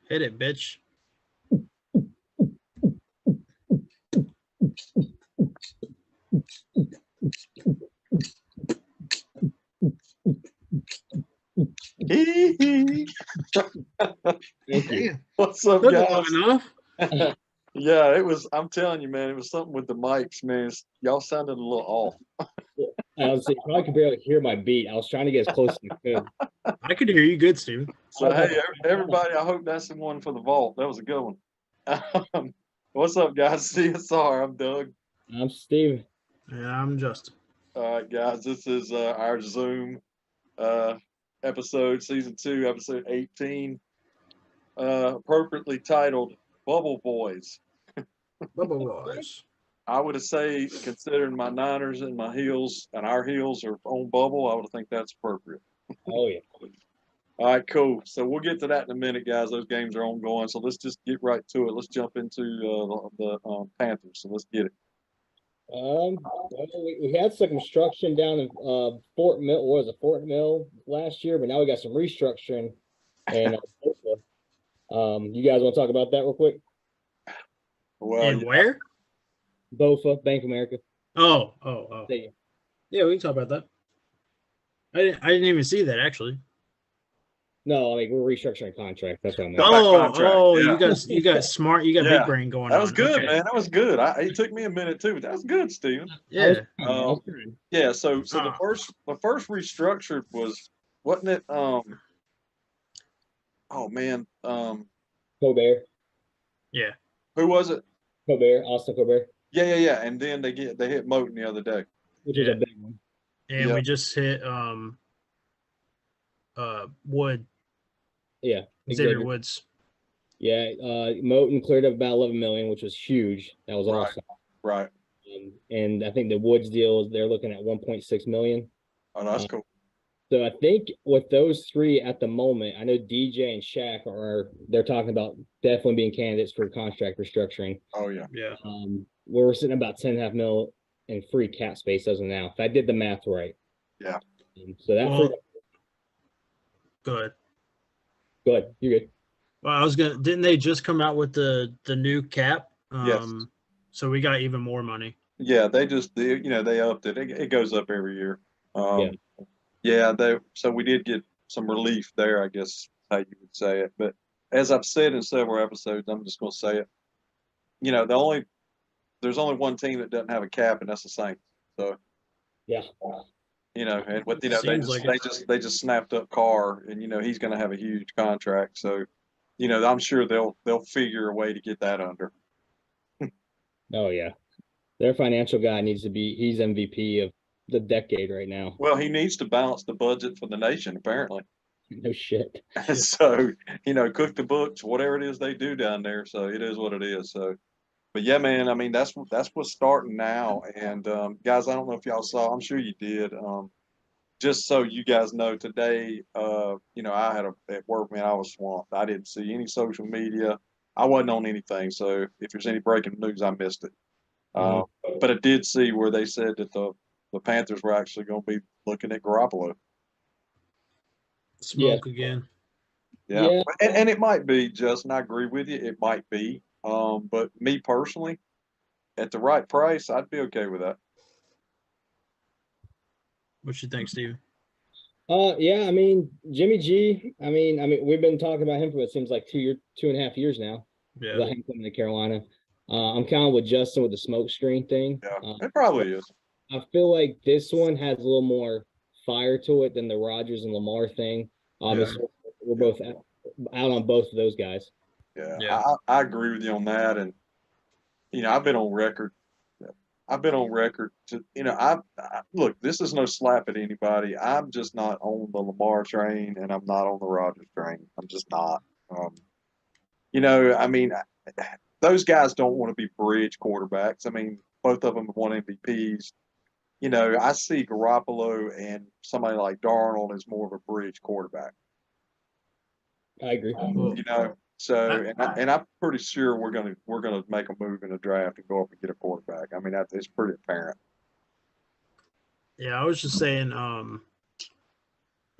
Hit it, bitch. Thank you. What's up, Took guys? long enough. Yeah, it was. I'm telling you, man, it was something with the mics, man. Y'all sounded a little off. I was saying, probably could barely hear my beat. I was trying to get as close as I could. I could hear you good, Steven. So, hey, everybody, I hope that's the one for the vault. That was a good one. What's up, guys? CSR, I'm Doug. I'm Steve. Yeah, I'm Justin. All right, guys, this is our Zoom episode, season 2, episode 18, appropriately titled Bubble Boys. Bubble Boys. I would say, considering my Niners and my heels and our heels are on bubble, I would think that's appropriate. Oh, yeah. All right, cool. So we'll get to that in a minute, guys. Those games are ongoing. So let's just get right to it. Let's jump into the Panthers. So let's get it. Well, we had some construction down in Fort Mill. What was it, Fort Mill last year? But now we got some restructuring. And you guys want to talk about that real quick? Well, and where? BOFA, Bank of America. Oh. Yeah, we can talk about that. I didn't even see that actually. No, I mean we're restructuring contract. That's what I meant. Yeah. You got smart. You got big brain going on. That was good, man. That was good. It took me a minute too, but that was good, Steven. Yeah. Yeah. So the first restructured wasn't it? Oh man. Colbert. Yeah. Who was it? Colbert, Austin Colbert. Yeah. And then they hit Moten the other day, which is a big one. And we just hit Wood. Yeah, Xavier Woods. Yeah, Moten cleared up about 11 million, which was huge. That was awesome. Right. And I think the Woods deal, they're looking at 1.6 million. Oh, that's cool. So I think with those three at the moment, I know DJ and Shaq they're talking about definitely being candidates for contract restructuring. Oh yeah. Yeah. We're sitting about 10.5 mil in free cap space as of now. If I did the math right. Yeah. So that Good. Good. You're good. Well, didn't they just come out with the new cap? Yes. So we got even more money. Yeah, they upped it. It goes up every year. So we did get some relief there, I guess how you would say it. But as I've said in several episodes, I'm just going to say it. There's only one team that doesn't have a cap, and that's the Saints. So yeah. And with they just snapped up Carr, and he's going to have a huge contract. So, I'm sure they'll figure a way to get that under. Oh yeah, their financial guy he's MVP of the decade right now. Well, he needs to balance the budget for the nation, apparently. No shit. So, cook the books, whatever it is they do down there. So it is what it is. So. But yeah, man, I mean, that's what's starting now. And guys, I don't know if y'all saw, I'm sure you did. Just so you guys know, today, I had at work, man, I was swamped. I didn't see any social media. I wasn't on anything. So if there's any breaking news, I missed it. But I did see where they said that the Panthers were actually going to be looking at Garoppolo. Smoke again. Yeah. And it might be, Justin, I agree with you. It might be. But me personally, at the right price, I'd be okay with that. What you think, Steven? Yeah, I mean, Jimmy G, I mean, we've been talking about him for it seems like 2.5 years now. Yeah. About him coming to Carolina. I'm kind of with Justin with the smoke screen thing. Yeah, it probably is. I feel like this one has a little more fire to it than the Rodgers and Lamar thing. Obviously, we're both out on both of those guys. Yeah. I agree with you on that. And, I've been on record to, look, this is no slap at anybody. I'm just not on the Lamar train, and I'm not on the Rodgers train. I'm just not. I mean, those guys don't want to be bridge quarterbacks. I mean, both of them have won MVPs. I see Garoppolo and somebody like Darnold as more of a bridge quarterback. I agree. So and I'm pretty sure we're gonna make a move in the draft and go up and get a quarterback. I mean, it's pretty apparent. Yeah, I was just saying,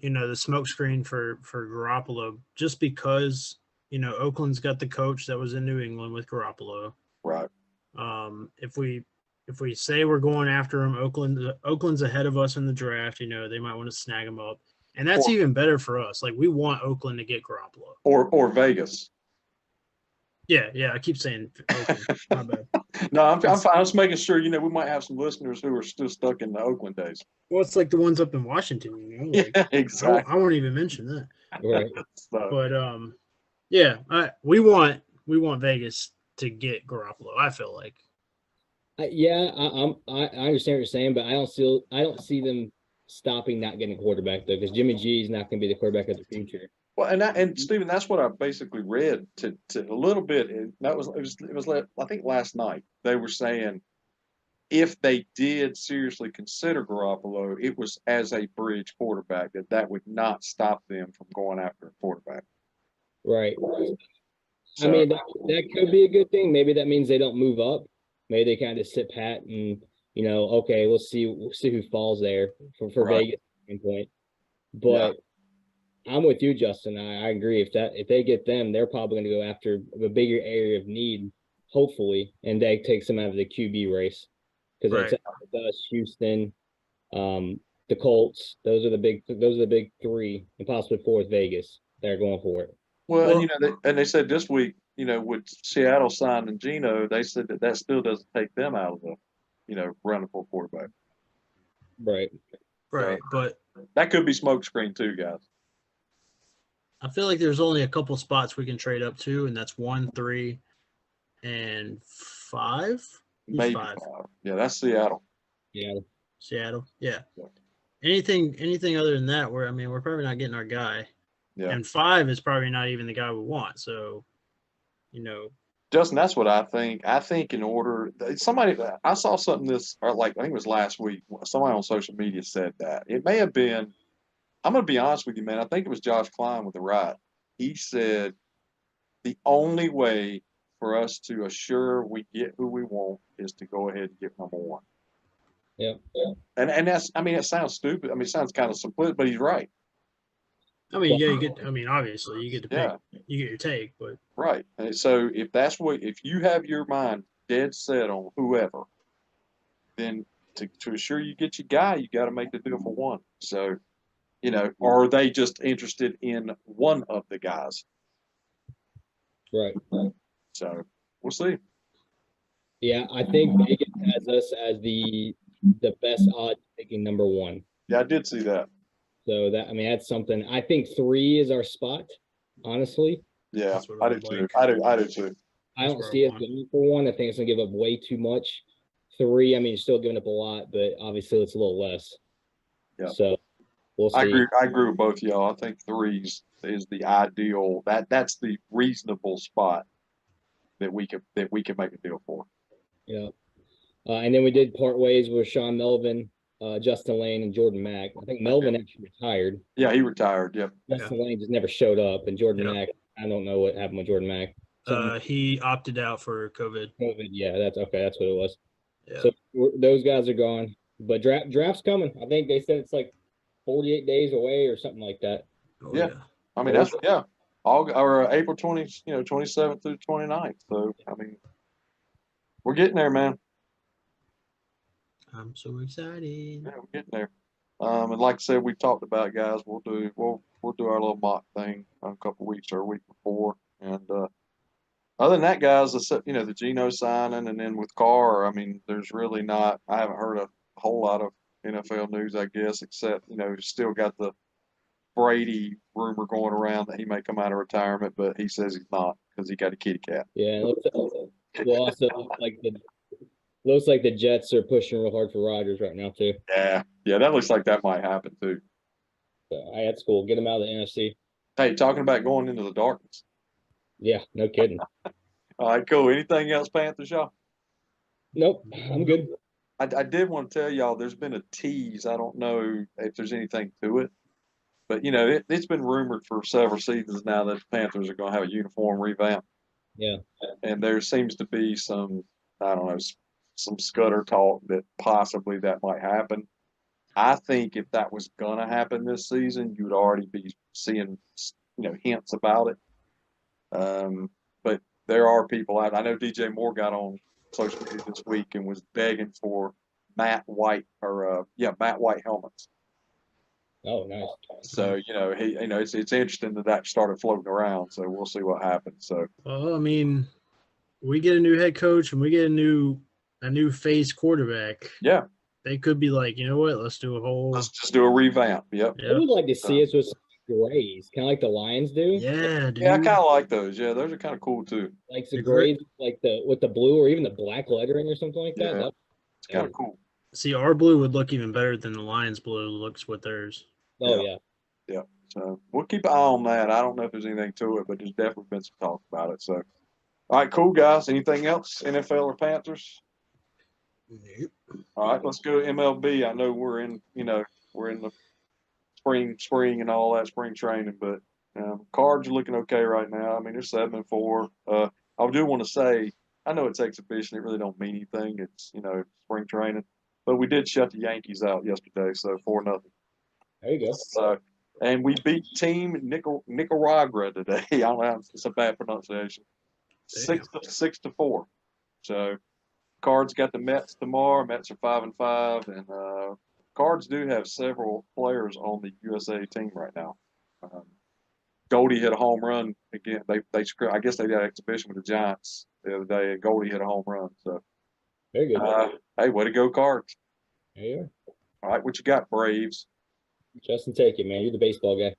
the smoke screen for Garoppolo, just because Oakland's got the coach that was in New England with Garoppolo. Right. If we say we're going after him, Oakland's ahead of us in the draft. They might want to snag him up, and that's even better for us. Like, we want Oakland to get Garoppolo Or Vegas. Yeah. I keep saying Oakland. My bad. No, I'm fine. I'm just making sure. We might have some listeners who are still stuck in the Oakland days. Well, it's like the ones up in Washington. Like, Yeah, exactly. I won't even mention that. Right. So, But yeah, we want Vegas to get Garoppolo. I feel like. I understand what you're saying, but I don't see them stopping not getting a quarterback though, because Jimmy G is not going to be the quarterback of the future. well, and Stephen, that's what I basically read to a little bit. It was I think last night they were saying if they did seriously consider Garoppolo, it was as a bridge quarterback that would not stop them from going after a quarterback. Right. So, I mean, that could be a good thing. Maybe that means they don't move up. Maybe they kind of sit pat and okay, we'll see who falls there for Right. Vegas standpoint. But I'm with you, Justin. I agree. If they get them, they're probably going to go after a bigger area of need, hopefully, and that takes them out of the QB race. Because it's us, Houston, the Colts. Those are the big three, and possibly fourth Vegas. They're going for it. well, and they said this week, with Seattle signing Geno, they said that still doesn't take them out of the, running for quarterback. Right. Right, but that could be smokescreen too, guys. I feel like there's only a couple spots we can trade up to, and that's 1, 3, and 5. Maybe 5. Yeah, that's Seattle. Yeah. Seattle. Yeah. Anything other than that, we're probably not getting our guy. Yeah. And 5 is probably not even the guy we want. So, Justin, that's what I think. I think in order, I saw something I think it was last week. Somebody on social media said that it may have been. I'm going to be honest with you, man. I think it was Josh Klein with the right. He said the only way for us to assure we get who we want is to go ahead and get number 1. Yeah. And that's, it sounds stupid. It sounds kind of simplistic, but he's right. you get. Obviously, you get to pick. You get your take, but right. And so if you have your mind dead set on whoever, then to assure you get your guy, you got to make the deal for 1. So, or are they just interested in one of the guys? Right. So we'll see. Yeah, I think Vegas has us as the best odd picking number 1. Yeah, I did see that. So that's something. I think 3 is our spot, honestly. Yeah, I do too. I do too. I don't see us going for 1. I think it's gonna give up way too much. 3, you're still giving up a lot, but obviously it's a little less. Yeah. So we'll see. I agree with both of y'all. I think 3 is the ideal. That's the reasonable spot that we can make a deal for. Yeah. And then we did part ways with Sean Melvin, Justin Lane, and Jordan Mack. I think Melvin actually retired. Yeah, he retired. Yep. Justin Lane just never showed up, and Jordan Mack, I don't know what happened with Jordan Mack. He opted out for COVID. Yeah, that's okay. That's what it was. Yeah. So those guys are gone, but draft's coming. I think they said it's like 48 days away or something like that. Oh, yeah. That's April 27th through 29th. So we're getting there, man. I'm so excited. Yeah, we're getting there. And like I said, we talked about, guys. We'll do our little mock thing a couple weeks or a week before. And other than that, guys, the Geno signing, and then with Carr, there's really not. I haven't heard a whole lot of NFL news, I guess, except still got the Brady rumor going around that he may come out of retirement, but he says he's not because he got a kitty cat. Yeah. Well, also looks like the Jets are pushing real hard for Rodgers right now too. Yeah, that looks like that might happen too. So, that's cool. Get him out of the NFC. Hey, talking about going into the darkness. Yeah, no kidding. All right, cool. Anything else, Panthers, y'all? Nope, I'm good. I did want to tell y'all there's been a tease. I don't know if there's anything to it, but it's been rumored for several seasons now that the Panthers are going to have a uniform revamp. Yeah, and there seems to be some, I don't know, some scudder talk that possibly that might happen. I think if that was going to happen this season, you would already be seeing, hints about it. But there are people out. I know DJ Moore got on social media this week and was begging for matte white helmets. Oh, nice. So it's interesting that started floating around. So we'll see what happens. So well, I mean, we get a new head coach and we get a new face quarterback. Yeah, they could be like, you know what? Let's just do a revamp. Yep. I would like to see us with some grays, kind of like the Lions do. Yeah, dude. Yeah, I kind of like those. Yeah, those are kind of cool too. Like the grays, like with the blue or even the black lettering or something like that. Yeah, it's kind of cool. See, our blue would look even better than the Lions blue looks with theirs. Oh yeah. Yeah. So we'll keep an eye on that. I don't know if there's anything to it, but there's definitely been some talk about it. So, all right, cool guys. Anything else? NFL or Panthers? Nope. All right, let's go to MLB. I know we're in the spring and all that spring training, but Cards are looking okay right now. I mean, they're 7-4. I do want to say, I know it's exhibition. It really don't mean anything. It's spring training, but we did shut the Yankees out yesterday, so 4-0. There you go. So, and we beat Team Nicaragua today. I don't know. It's a bad pronunciation. 6-4. So, Cards got the Mets tomorrow. Mets are 5-5, and Cards do have several players on the USA team right now. Goldie hit a home run again. I guess they did an exhibition with the Giants the other day, and Goldie hit a home run. So, very good. Hey, way to go, Cards! There you are. All right, what you got, Braves? Justin, take it, man. You're the baseball guy.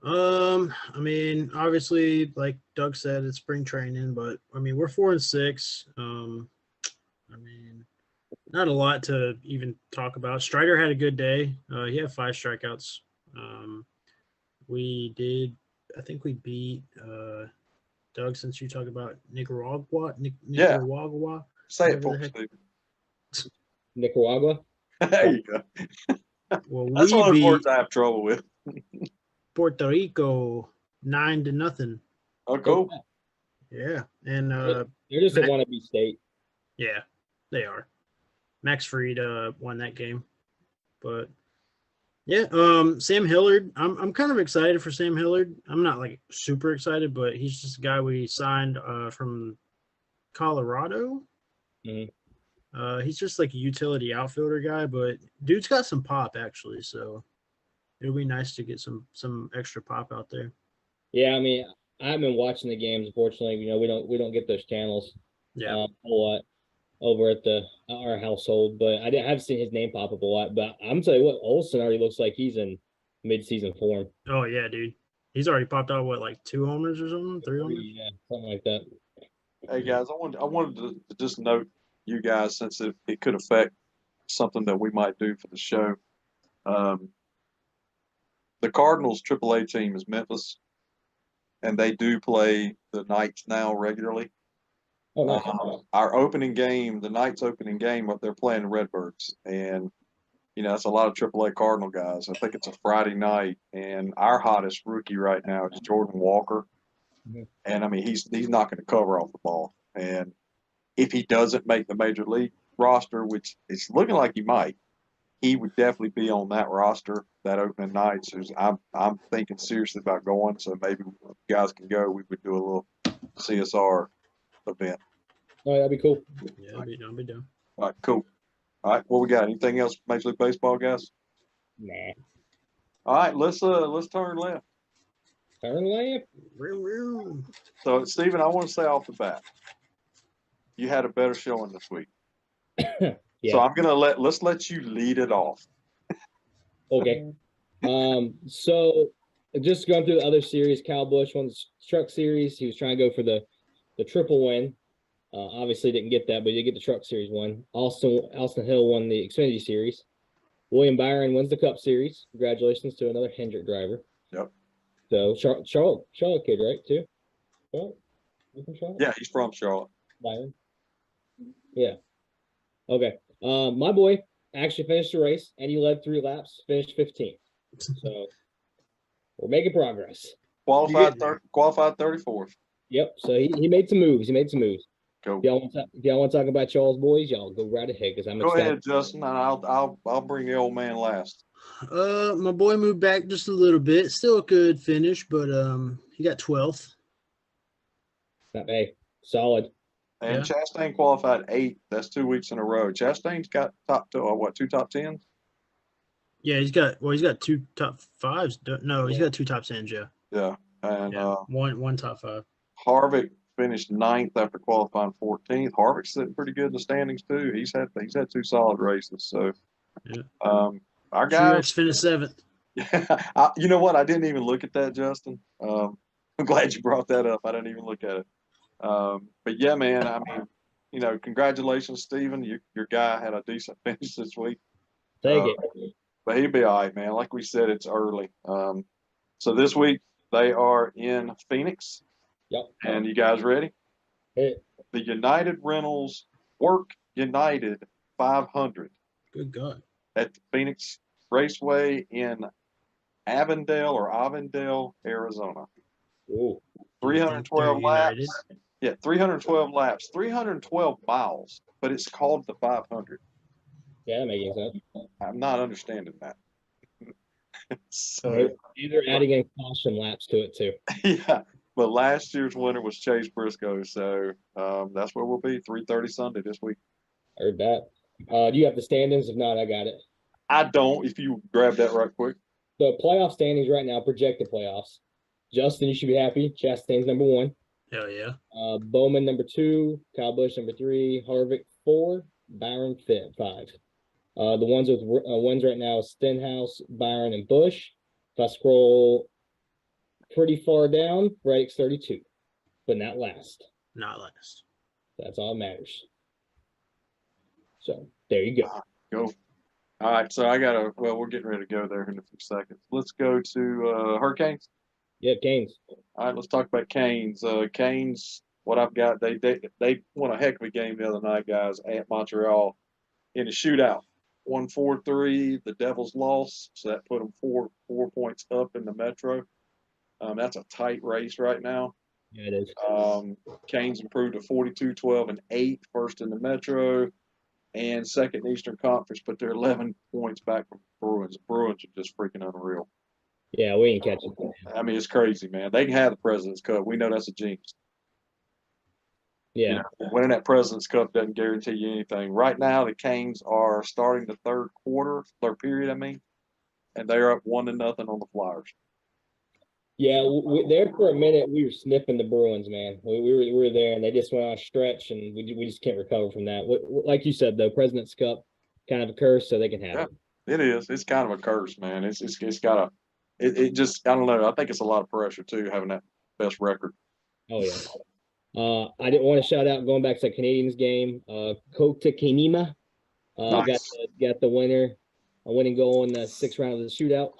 I mean, obviously, like Doug said, it's spring training, but I mean, we're 4-6. I mean, not a lot to even talk about. Strider had a good day. He had 5 strikeouts. I think we beat Doug, since you talk about Nicaragua. Yeah. Say it, folks. Nicaragua. There you go. Well, that's one of the beat words I have trouble with. Puerto Rico 9-0. Oh, cool. Yeah, and they're just a wannabe state. Yeah, they are. Max Fried won that game, but yeah, Sam Hillard. I'm kind of excited for Sam Hillard. I'm not like super excited, but he's just a guy we signed from Colorado. Mm-hmm. He's just like a utility outfielder guy, but dude's got some pop actually. So it'll be nice to get some extra pop out there. Yeah, I mean, I've been watching the games. Unfortunately, we don't get those channels. Yeah, a lot over at our household, but I've seen his name pop up a lot. But I'm telling you what, Olsen already looks like he's in mid-season form. Oh yeah, dude, he's already popped out what, 2 homers or something, 3 homers? Yeah, something like that. Hey guys, I wanted to just note you guys, since it could affect something that we might do for the show. The Cardinals AAA team is Memphis, and they do play the Knights now regularly. Oh, nice. Our opening game, the Knights opening game, they're playing the Redbirds, and it's a lot of AAA Cardinal guys. I think it's a Friday night, and our hottest rookie right now is Jordan Walker, and I mean he's not going to cover off the ball, and if he doesn't make the major league roster, which it's looking like he might, he would definitely be on that roster that opening night. So I'm thinking seriously about going. So maybe if you guys can go, we would do a little CSR event. Oh, that'd be cool. Yeah, I'll be down. All right, cool. All right, what we got? Anything else, Major League Baseball, guys? Nah. All right, let's turn left. Turn left. So, Steven, I want to say off the bat, you had a better showing this week. Yeah. So I'm gonna let's let you lead it off. Okay. So just going through the other series, Kyle Busch won the Truck Series. He was trying to go for the triple win. Obviously didn't get that, but he did get the Truck Series win. Austin Hill won the Xfinity Series. William Byron wins the Cup Series. Congratulations to another Hendrick driver. Yep. So Charlotte kid, right? Too. Charlotte? Yeah, he's from Charlotte. Byron. Yeah. Okay. My boy actually finished the race, and he led 3 laps, finished 15th. So we're making progress. Qualified 34th. Yep. So he made some moves. Go. If y'all want to talk about y'all's boys, y'all go right ahead because I'm excited. Go ahead, Justin, and I'll bring the old man last. My boy moved back just a little bit. Still a good finish, but he got 12th. Hey, solid. And Yeah. Chastain qualified 8th. That's 2 weeks in a row. Chastain's got two top 10s? Yeah, he's got two top fives. No, he's got two top tens. Yeah, Yeah. And yeah. One top five. Harvick finished 9th after qualifying 14th. Harvick's sitting pretty good in the standings too. He's had 2 solid races. So Yeah. Our guys Truex finished 7th. you know what? I didn't even look at that, Justin. I'm glad you brought that up. I didn't even look at it. But yeah, man, I mean, you know, congratulations, Steven. Your guy had a decent finish this week. Take it. But he'll be all right, man. Like we said, it's early. So this week they are in Phoenix. Yep. And you guys ready? Hey. The United Rentals Work United 500 Good God. at the Phoenix Raceway in Avondale, Arizona. Ooh. 312 United. laps. Yeah, 312 laps, 312 miles, but it's called the 500. Yeah, that makes sense. I'm not understanding that. So They're adding in caution laps to it too. yeah, but last year's winner was Chase Briscoe, so that's where we'll be 3:30 Sunday this week. Heard that. Do you have the standings? If not, I got it. I don't. If you grab that right quick. The playoff standings right now, projected playoffs. Justin, you should be happy. Chastain's number 1. Hell yeah. Bowman number 2, Kyle Busch number 3, Harvick 4, Byron 5. The ones with wins right now is Stenhouse, Byron, and Busch. If I scroll pretty far down, Reddick's 32, but not last. Not last. That's all that matters. So there you go. Go. All right, so we're getting ready to go there in a few seconds. Let's go to Hurricanes. Yeah, Canes. All right, let's talk about Canes. Canes, what I've got, they won a heck of a game the other night, guys, at Montreal in a shootout. 1-4-3. The Devils lost, so that put them four points up in the Metro. That's a tight race right now. Yeah, it is. Canes improved to 42-12-8, first in the Metro, and second in Eastern Conference, but they're 11 points back from Bruins. Bruins are just freaking unreal. Yeah, we ain't catching them. I mean, it's crazy, man. They can have the President's Cup. We know that's a jinx. Yeah. You know, winning that President's Cup doesn't guarantee you anything. Right now, the Canes are starting the third period, and they're up 1-0 on the Flyers. Yeah, there for a minute we were sniffing the Bruins, man. We were there, and they just went on a stretch, and we just can't recover from that. Like you said, though, President's Cup, kind of a curse, so they can have it. It is. It's kind of a curse, man. It's got it just, I don't know. I think it's a lot of pressure too, having that best record. Oh yeah. I didn't want to shout out going back to the Canadians game. Kota Kanema Nice. got the winning goal in the 6th round of the shootout.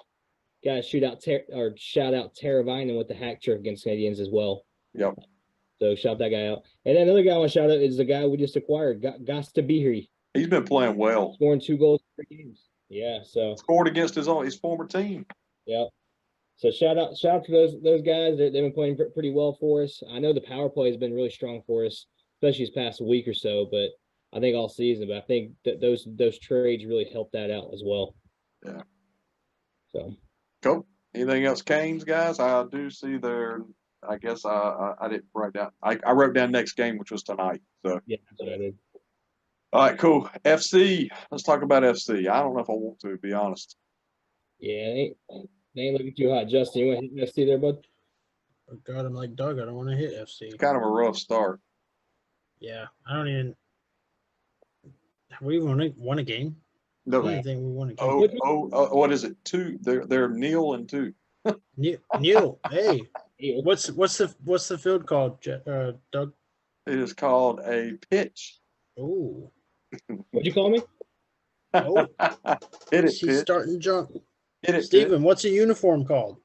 Got to shout out Teravainen with the hack trick against Canadians as well. Yep. So shout that guy out. And then another guy I want to shout out is the guy we just acquired, Gastabiri. He's been playing well. Scoring 2 goals per games. Yeah, so Scored against his former team. Yep. So shout out to those guys. They've been playing pretty well for us. I know the power play has been really strong for us, especially this past week or so. But I think all season. But I think that those trades really helped that out as well. Yeah. So. Cool. Anything else, Canes guys? I do see there. I guess I didn't write down. I wrote down next game, which was tonight. So yeah, that's what I did. All right, cool. FC. Let's talk about FC. I don't know if I want to be honest. Yeah, they ain't looking too hot. Justin, you want to hit FC there, bud? Oh God, I'm like Doug. I don't want to hit FC. It's kind of a rough start. Yeah, I don't even. Have we won a game? No. I don't think we won a game. What is it? 2. They're 0-2. Neil, hey, what's the field called, Doug? It is called a pitch. Oh. What'd you call me? Oh. Hit it, He's pitch. starting jump. Hit it, Steven, what's a uniform called?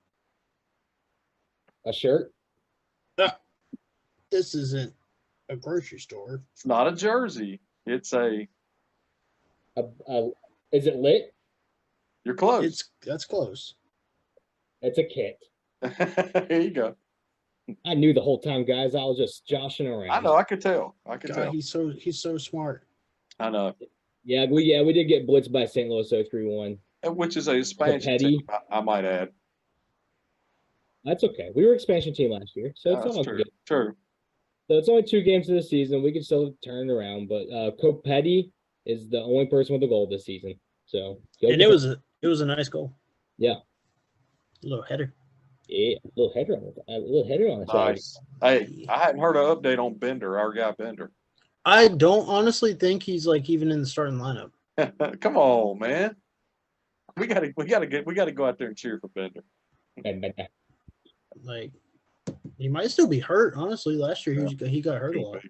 A shirt? This isn't a grocery store. It's not a jersey. It's a. Is it lit? You're close. That's close. It's a kit. Here you go. I knew the whole time, guys. I was just joshing around. I know. I could tell. God, he's so smart. I know. Yeah, we did get blitzed by St. Louis 0-3-1. Which is a expansion team, I might add. That's okay. We were expansion team last year, so it's all true. good. True. So it's only 2 games of the season. We can still turn it around, but Cope Petty is the only person with a goal this season. So And it was a nice goal. Yeah. A little header. Yeah, a little header on the side. Nice. Hey, I hadn't heard an update on Bender, our guy Bender. I don't honestly think he's like even in the starting lineup. Come on, man. We gotta go out there and cheer for Bender. Like he might still be hurt. Honestly, last year he got hurt a lot.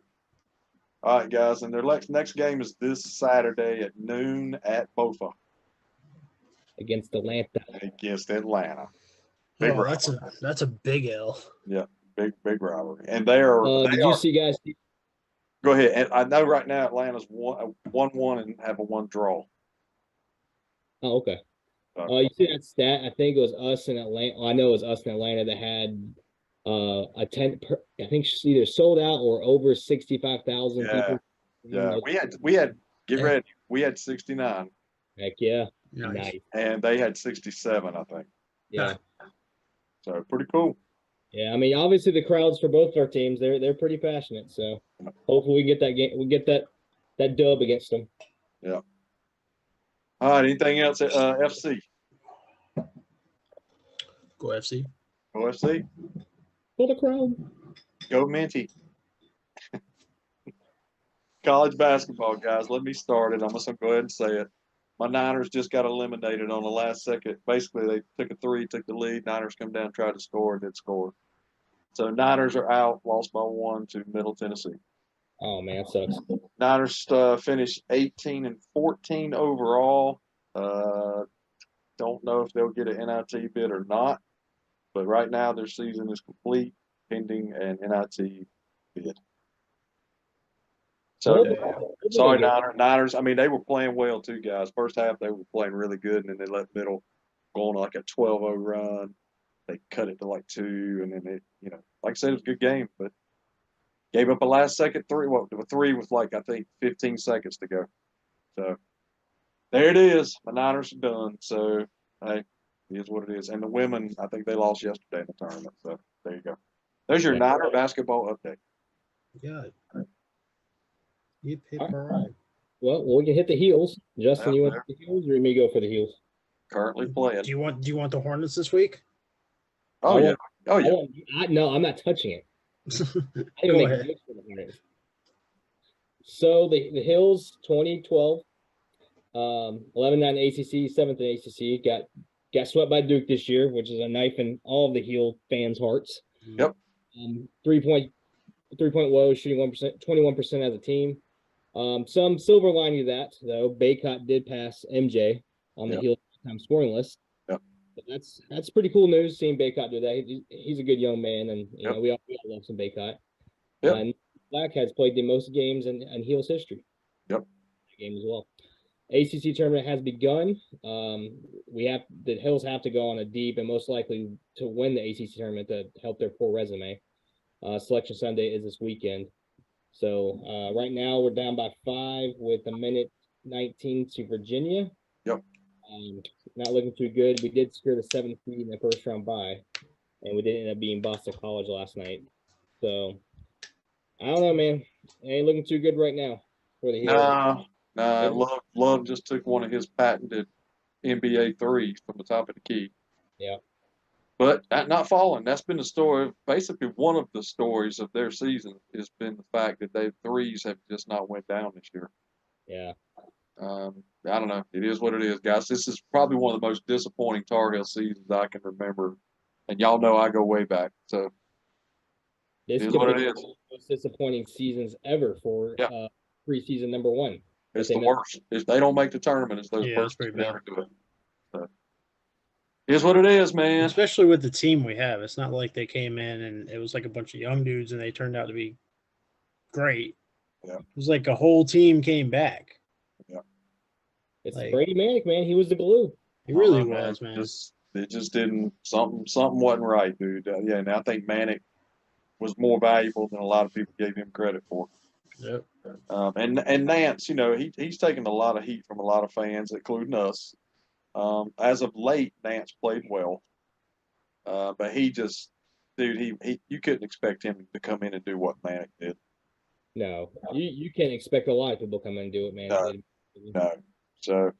All right, guys, and their next game is this Saturday at noon at Bofa Against Atlanta. against Atlanta. Oh, that's a big L. Yeah, big rivalry, and they are. Did you see, guys? Go ahead. And I know right now Atlanta's 1-1 and have a 1 draw. Oh, okay. You see that stat? I think it was us in Atlanta. Well, I know it was us in Atlanta that had I think it's either sold out or over 65,000 people. Yeah, we had get ready. We had 69. Heck yeah. Nice. And they had 67, I think. Yeah. So pretty cool. Yeah, I mean, obviously the crowds for both our teams, they're pretty passionate. So hopefully we get that game, we get that dub against them. Yeah. All right. Anything else at FC? Go FC. Go FC. For the crowd. Go Minty. College basketball, guys. Let me start it. I'm just gonna go ahead and say it. My Niners just got eliminated on the last second. Basically, they took a 3, took the lead. Niners come down, tried to score, and did score. So Niners are out, lost by 1 to Middle Tennessee. Oh man, that sucks. Niners finished 18-14 overall. Don't know if they'll get an NIT bid or not, but right now their season is complete, pending an NIT bid. So, sorry, Niners. I mean, they were playing well too, guys. First half they were playing really good, and then they let Middle go on like a 12-0 run. They cut it to like 2, and then they, like I said, it was a good game, but gave up a last-second 3. Well, the 3 with like I think 15 seconds to go. So there it is. The Niners are done. So hey, it is what it is. And the women, I think they lost yesterday in the tournament. So there you go. There's your Niner basketball update. Yeah. Hip hooray. Well, we can hit the heels. Justin, you want the heels, or you may go for the heels? Currently playing. Do you want the Hornets this week? Oh yeah. No, I'm not touching it. Go ahead. So the Hills 2012, 11-9 ACC, 7th in ACC, got swept by Duke this year, which is a knife in all of the Heel fans' hearts. Yep. 3-point woes, shooting 21% as a team. Some silver lining to that, though. Baycott did pass MJ on the Heel time scoring list. Yep. But that's pretty cool news seeing Baycott do that. He's a good young man, and you know we all love some Baycott. Yep. And Black has played the most games in Heel's history. Yep. Game as well. ACC tournament has begun. The Hills have to go on a deep and most likely to win the ACC tournament to help their poor resume. Selection Sunday is this weekend. So right now we're down by 5 with a minute 19 to Virginia. Yep. Not looking too good. We did secure the 7th seed in the first round bye, and we did end up beating Boston College last night. So I don't know, man. It ain't looking too good right now for the Heels. Nah. Love just took one of his patented NBA threes from the top of the key. Yeah. But not falling. That's been the story. Basically, one of the stories of their season has been the fact that their threes have just not went down this year. Yeah. I don't know. It is what it is, guys. This is probably one of the most disappointing Tar Heel seasons I can remember. And y'all know I go way back. So this is what it is. One of the most disappointing seasons ever for preseason number 1. It's the worst. If they don't make the tournament, it's those first pretty two bad. never do it. So, here's what it is, man. Especially with the team we have. It's not like they came in and it was like a bunch of young dudes and they turned out to be great. Yeah. It was like a whole team came back. Yeah. It's like, Brady Manic, man. He was the glue. He really was, man. It just didn't. Something wasn't right, dude. And I think Manic was more valuable than a lot of people gave him credit for. Yep. And Nance, he's taken a lot of heat from a lot of fans, including us. As of late, Nance played well, but he just dude, you couldn't expect him to come in and do what Manic did. No, you can't expect a lot of people come in and do it, man. No. No. So,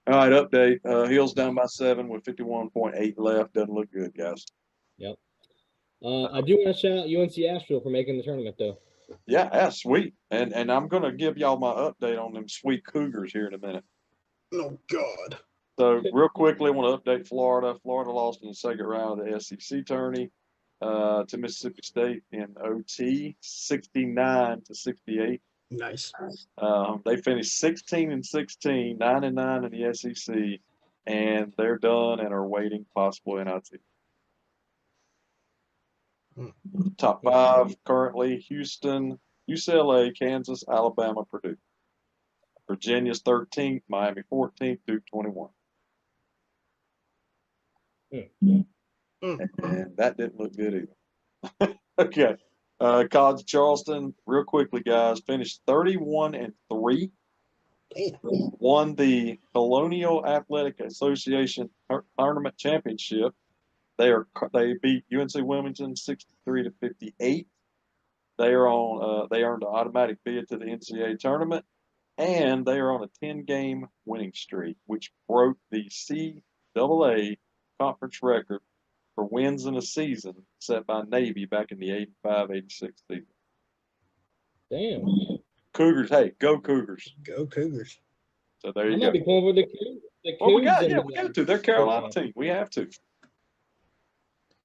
all right, update. Hill's down by 7 with 51.8 left. Doesn't look good, guys. Yep. I do want to shout out UNC Asheville for making the tournament, though. Yeah, that's sweet. And I'm gonna give y'all my update on them sweet Cougars here in a minute. Oh God. So real quickly, I want to update Florida. Florida lost in the second round of the SEC tourney to Mississippi State in OT, 69-68. Nice. They finished 16-16, 9-9 in the SEC, and they're done and are waiting possible NIT. Top 5 currently: Houston, UCLA, Kansas, Alabama, Purdue. Virginia's 13th, Miami 14th, Duke 21. And that didn't look good either. Okay. College of Charleston, real quickly, guys, finished 31-3. Damn. Won the Colonial Athletic Association Tournament Championship. They beat UNC Wilmington 63-58. They earned an automatic bid to the NCAA tournament, and they are on a 10-game winning streak, which broke the CAA conference record for wins in a season set by Navy back in the 85-86 season. Damn. Cougars, hey, go Cougars. Go Cougars. So there you I go. might be pulling for the Cougs. Well, we got to. They're Carolina team. We have to.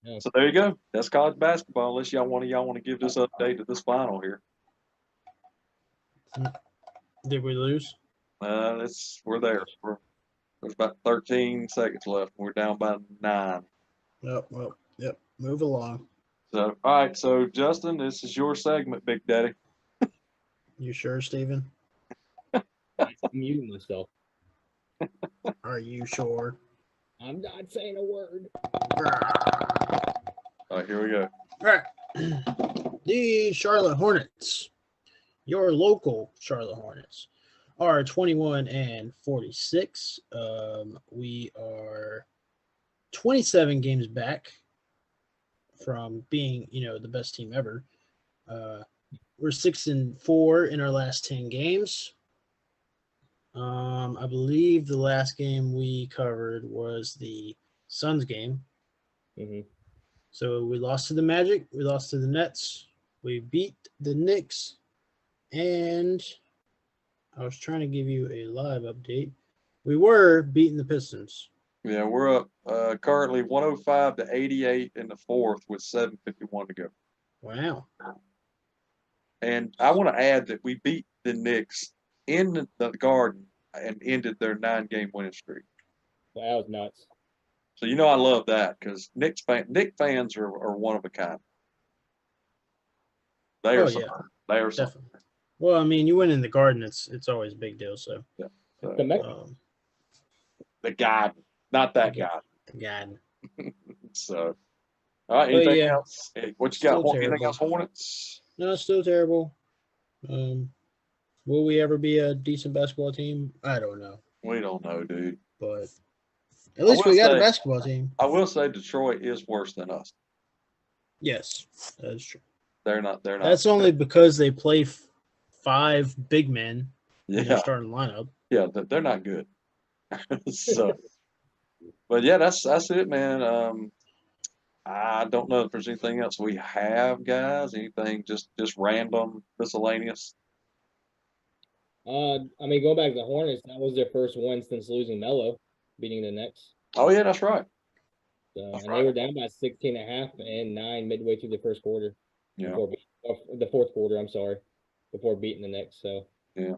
Yeah. So there you go. That's college basketball. Unless y'all want to give this update to this final here. Did we lose? We're there. There's about 13 seconds left. We're down by 9. Oh, well, yep. Move along. So, all right. So, Justin, this is your segment, Big Daddy. You sure, Steven? I'm muting myself. Are you sure? I'm not saying a word. All right, here we go. All right. The Charlotte Hornets, your local Charlotte Hornets, are 21-46. We are 27 games back from being, the best team ever. We're 6-4 in our last 10 games. I believe the last game we covered was the Suns game. Mm-hmm. So we lost to the Magic, we lost to the Nets, we beat the Knicks, and I was trying to give you a live update. We were beating the Pistons. Yeah, we're up currently 105-88 in the fourth with 7:51 to go. Wow. And I want to add that we beat the Knicks in the Garden and ended their 9-game winning streak. That was nuts. So I love that because Knicks fans are one of a kind. They are something. They are something. Definitely. Well, I mean, you win in the Garden, it's always a big deal. So yeah. The guy, not that guy. The guy. So, all right. Anything else? Hey, what you got? Still Anything terrible. else, Hornets? No, it's still terrible. Will we ever be a decent basketball team? I don't know. We don't know, dude. But at least we got a basketball team. I will say Detroit is worse than us. Yes, that is true. They're not. That's only because they play 5 big men in their starting lineup. Yeah, they're not good. So, but yeah, that's it, man. I don't know if there's anything else we have, guys. Anything just random, miscellaneous. I mean, going back to the Hornets, that was their first win since losing Melo, beating the Knicks. Oh yeah, that's right. They were down by 16.5 and 9 midway through the first quarter. Yeah. The fourth quarter, I'm sorry, before beating the Knicks. So yeah,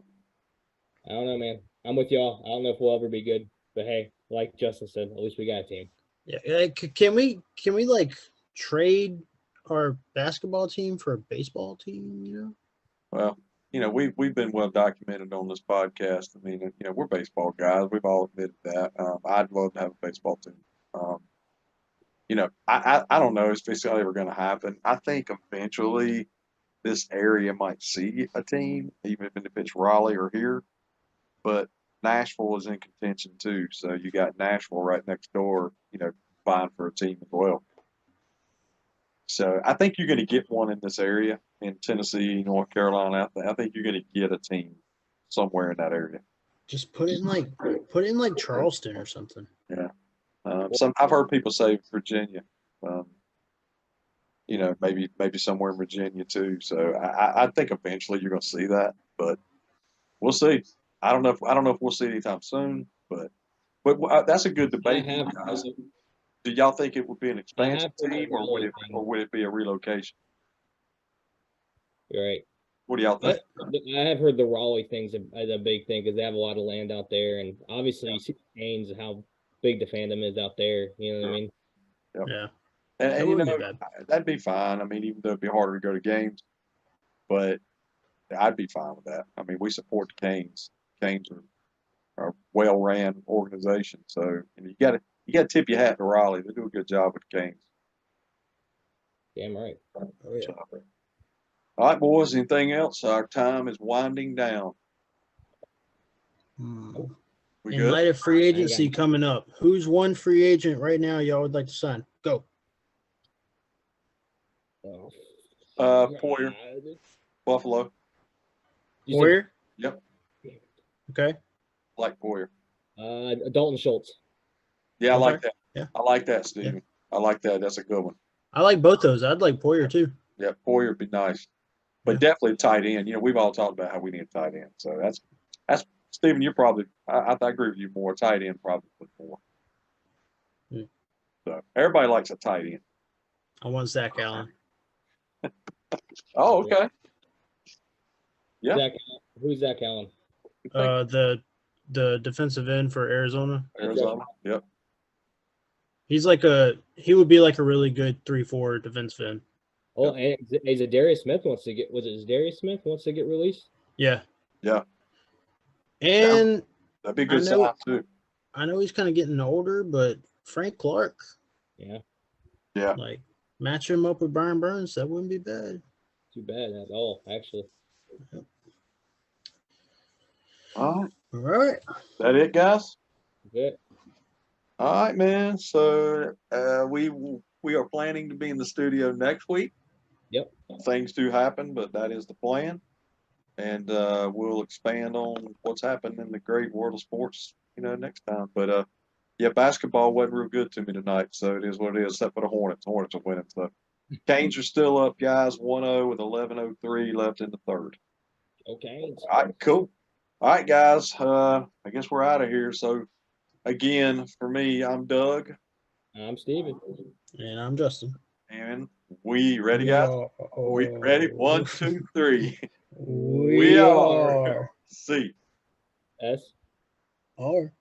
I don't know, man. I'm with y'all. I don't know if we'll ever be good, but hey, like Justin said, at least we got a team. Yeah, can we like trade our basketball team for a baseball team? Well, we've been well documented on this podcast. I mean, we're baseball guys. We've all admitted that. I'd love to have a baseball team. I don't know if it's ever going to happen. I think eventually this area might see a team, even if it's Raleigh or here. But Nashville is in contention too. So you got Nashville right next door, vying for a team as well. So I think you're going to get one in this area in Tennessee, North Carolina. I think you're going to get a team somewhere in that area. Just put it in like Charleston or something. Yeah. I've heard people say Virginia. You know, maybe somewhere in Virginia too. So I think eventually you're going to see that, but we'll see. I don't know if we'll see it anytime soon, but that's a good debate, guys. Do y'all think it would be an expansion team, or would it be a relocation? You're right. What do y'all think? I have heard the Raleigh thing's a big thing because they have a lot of land out there, and obviously you see the Canes, how big the fandom is out there. You know what I mean? Yep. Yeah. And you know, that'd be fine. I mean, even though it'd be harder to go to games, but I'd be fine with that. I mean, we support the Canes. Canes are a well-ran organization, so you got to tip your hat to Raleigh. They do a good job with the Canes. Damn right. Oh, yeah. All right, boys. Anything else? Our time is winding down. We In good? light of free agency coming up, who's one free agent right now y'all would like to sign? Go. Poyer, Buffalo. Poyer? Yep. Okay. Like Poyer. Dalton Schultz. Yeah, I like that. Yeah. I like that, Steven. Yeah. I like that. That's a good one. I like both those. I'd like Poyer too. Yeah, Poyer would be nice. But definitely tight end. You know, we've all talked about how we need a tight end. So that's Steven, you're probably I agree with you more. Tight end probably more. So everybody likes a tight end. I want Zach Allen. Oh, okay. Yeah. Who's Zach Allen? The defensive end for Arizona. Yep. He would be like a really good 3-4 defensive end. Oh, and Darius Smith wants to get released? Yeah. Yeah. And that'd be a good sign too. I know he's kind of getting older, but Frank Clark. Yeah. Yeah. Like match him up with Brian Burns, that wouldn't be bad. Too bad at all, actually. Yep. All right. That it, guys? Good. All right, man. So we are planning to be in the studio next week. Yep. Things do happen, but that is the plan. And we'll expand on what's happened in the great world of sports, next time. But yeah, basketball wasn't real good to me tonight, so it is what it is, except for the Hornets. The Hornets are winning. So Canes are still up, guys, 1-0 with 11:03 left in the third. Okay. All right, cool. All right, guys. I guess we're out of here. So again, for me, I'm Doug. I'm Steven. And I'm Justin. And we ready, guys? We ready? 1, 2, 3. We are C. S. R.